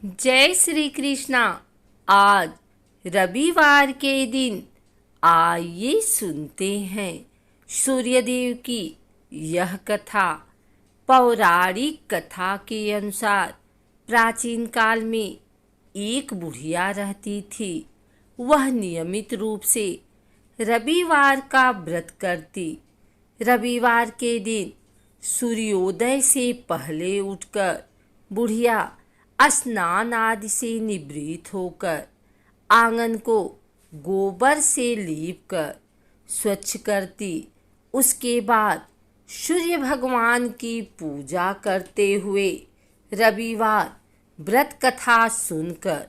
जय श्री कृष्णा। आज रविवार के दिन आइए सुनते हैं सूर्यदेव की यह कथा। पौराणिक कथा के अनुसार प्राचीन काल में एक बुढ़िया रहती थी। वह नियमित रूप से रविवार का व्रत करती। रविवार के दिन सूर्योदय से पहले उठकर बुढ़िया स्नान आदि से निवृत्त होकर आंगन को गोबर से लीपकर स्वच्छ करती। उसके बाद सूर्य भगवान की पूजा करते हुए रविवार व्रत कथा सुनकर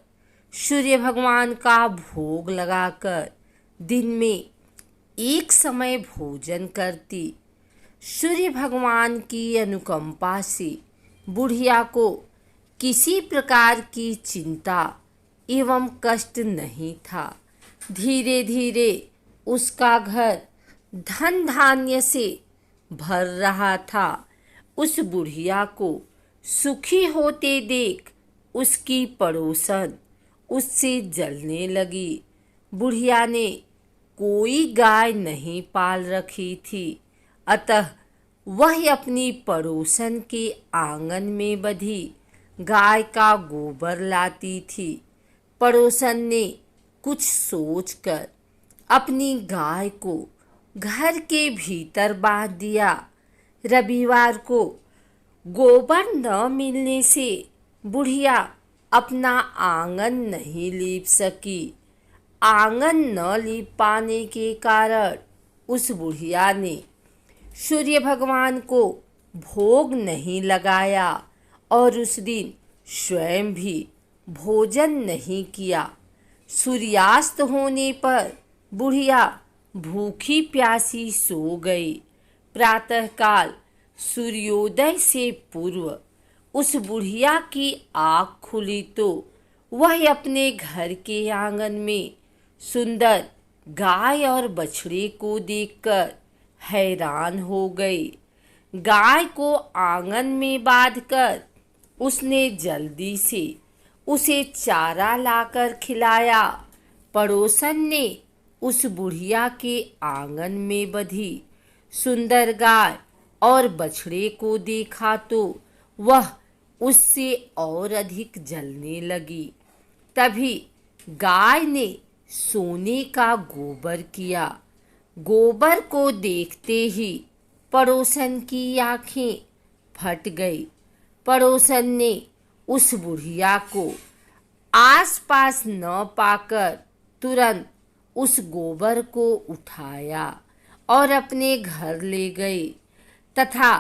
सूर्य भगवान का भोग लगाकर दिन में एक समय भोजन करती। सूर्य भगवान की अनुकंपा से बुढ़िया को किसी प्रकार की चिंता एवं कष्ट नहीं था। धीरे धीरे उसका घर धन धान्य से भर रहा था। उस बुढ़िया को सुखी होते देख उसकी पड़ोसन उससे जलने लगी। बुढ़िया ने कोई गाय नहीं पाल रखी थी, अतः वह अपनी पड़ोसन के आंगन में बधी गाय का गोबर लाती थी। पड़ोसन ने कुछ सोचकर अपनी गाय को घर के भीतर बांध दिया। रविवार को गोबर न मिलने से बुढ़िया अपना आंगन नहीं लीप सकी। आंगन न लीप पाने के कारण उस बुढ़िया ने सूर्य भगवान को भोग नहीं लगाया और उस दिन स्वयं भी भोजन नहीं किया। सूर्यास्त होने पर बुढ़िया भूखी प्यासी सो गई। प्रातःकाल सूर्योदय से पूर्व उस बुढ़िया की आँख खुली तो वह अपने घर के आंगन में सुंदर गाय और बछड़े को देखकर हैरान हो गई। गाय को आंगन में बांधकर उसने जल्दी से उसे चारा लाकर खिलाया। पड़ोसन ने उस बुढ़िया के आंगन में बधी सुंदर गाय और बछड़े को देखा तो वह उससे और अधिक जलने लगी। तभी गाय ने सोने का गोबर किया। गोबर को देखते ही पड़ोसन की आंखें फट गई। पड़ोसन ने उस बुढ़िया को आसपास न पाकर तुरंत उस गोबर को उठाया और अपने घर ले गई तथा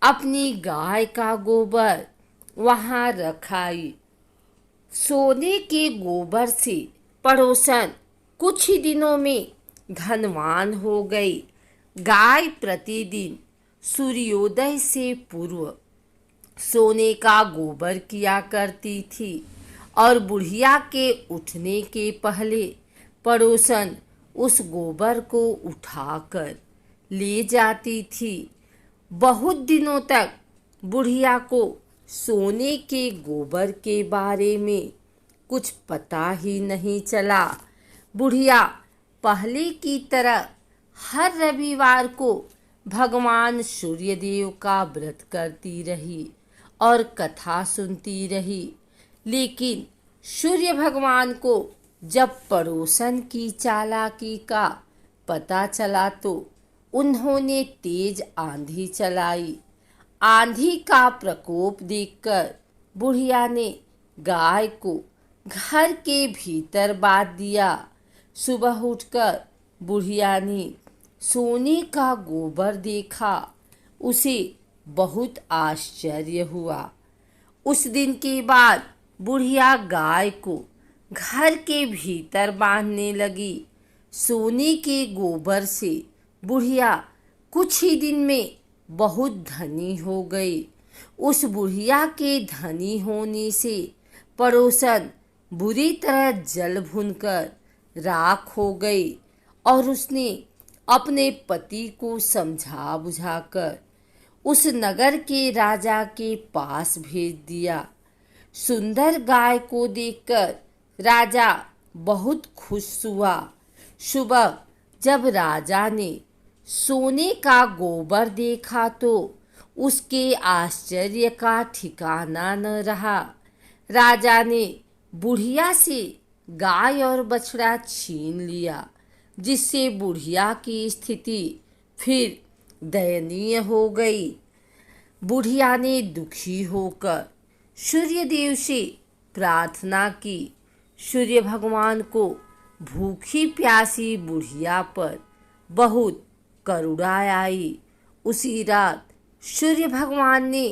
अपनी गाय का गोबर वहां रखाई। सोने के गोबर से पड़ोसन कुछ ही दिनों में धनवान हो गई। गाय प्रतिदिन सूर्योदय से पूर्व सोने का गोबर किया करती थी और बुढ़िया के उठने के पहले पड़ोसन उस गोबर को उठाकर ले जाती थी। बहुत दिनों तक बुढ़िया को सोने के गोबर के बारे में कुछ पता ही नहीं चला। बुढ़िया पहले की तरह हर रविवार को भगवान सूर्यदेव का व्रत करती रही और कथा सुनती रही। लेकिन सूर्य भगवान को जब पड़ोसन की चालाकी का पता चला तो उन्होंने तेज आंधी चलाई। आंधी का प्रकोप देखकर बुढ़िया ने गाय को घर के भीतर बांध दिया। सुबह उठकर बुढ़िया ने सोने का गोबर देखा। उसे बहुत आश्चर्य हुआ। उस दिन के बाद बुढ़िया गाय को घर के भीतर बांधने लगी। सोने के गोबर से बुढ़िया कुछ ही दिन में बहुत धनी हो गई। उस बुढ़िया के धनी होने से पड़ोसन बुरी तरह जल भुनकर राख हो गई और उसने अपने पति को समझा बुझाकर उस नगर के राजा के पास भेज दिया। सुंदर गाय को देखकर राजा बहुत खुश हुआ। सुबह जब राजा ने सोने का गोबर देखा तो उसके आश्चर्य का ठिकाना न रहा। राजा ने बुढ़िया से गाय और बछड़ा छीन लिया, जिससे बुढ़िया की स्थिति फिर दयनीय हो गई। बुढ़िया ने दुखी होकर सूर्य देव से प्रार्थना की। सूर्य भगवान को भूखी प्यासी बुढ़िया पर बहुत करुणा आई। उसी रात सूर्य भगवान ने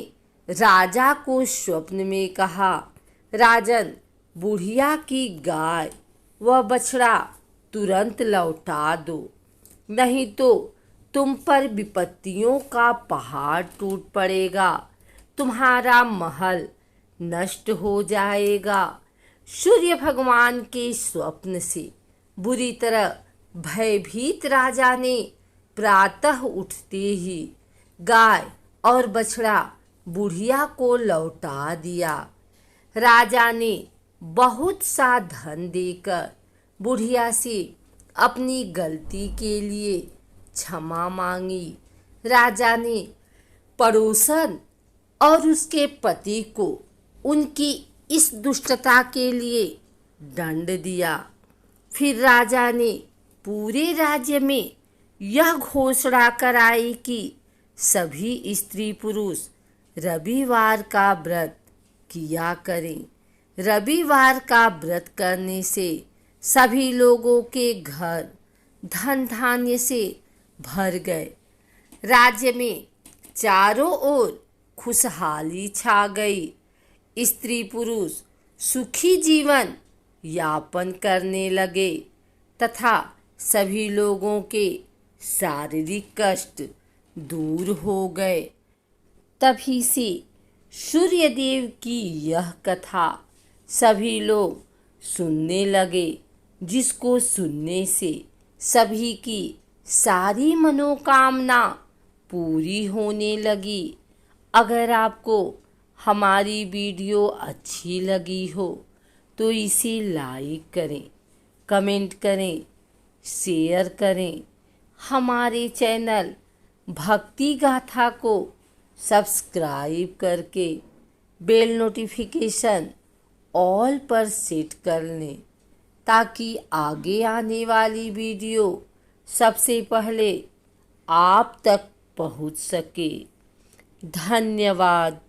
राजा को स्वप्न में कहा, राजन, बुढ़िया की गाय व बछड़ा तुरंत लौटा दो, नहीं तो तुम पर विपत्तियों का पहाड़ टूट पड़ेगा, तुम्हारा महल नष्ट हो जाएगा। सूर्य भगवान के स्वप्न से बुरी तरह भयभीत राजा ने प्रातः उठते ही गाय और बछड़ा बुढ़िया को लौटा दिया। राजा ने बहुत सा धन देकर बुढ़िया से अपनी गलती के लिए क्षमा मांगी। राजा ने पड़ोसन और उसके पति को उनकी इस दुष्टता के लिए दंड दिया। फिर राजा ने पूरे राज्य में यह घोषणा कराई कि सभी स्त्री पुरुष रविवार का व्रत किया करें। रविवार का व्रत करने से सभी लोगों के घर धन धान्य से भर गए। राज्य में चारों ओर खुशहाली छा गई। स्त्री पुरुष सुखी जीवन यापन करने लगे तथा सभी लोगों के शारीरिक कष्ट दूर हो गए। तभी से सूर्यदेव की यह कथा सभी लोग सुनने लगे, जिसको सुनने से सभी की सारी मनोकामना पूरी होने लगी। अगर आपको हमारी वीडियो अच्छी लगी हो तो इसे लाइक करें, कमेंट करें, शेयर करें। हमारे चैनल भक्ति गाथा को सब्सक्राइब करके बेल नोटिफिकेशन ऑल पर सेट कर लें, ताकि आगे आने वाली वीडियो सबसे पहले आप तक पहुंच सके। धन्यवाद।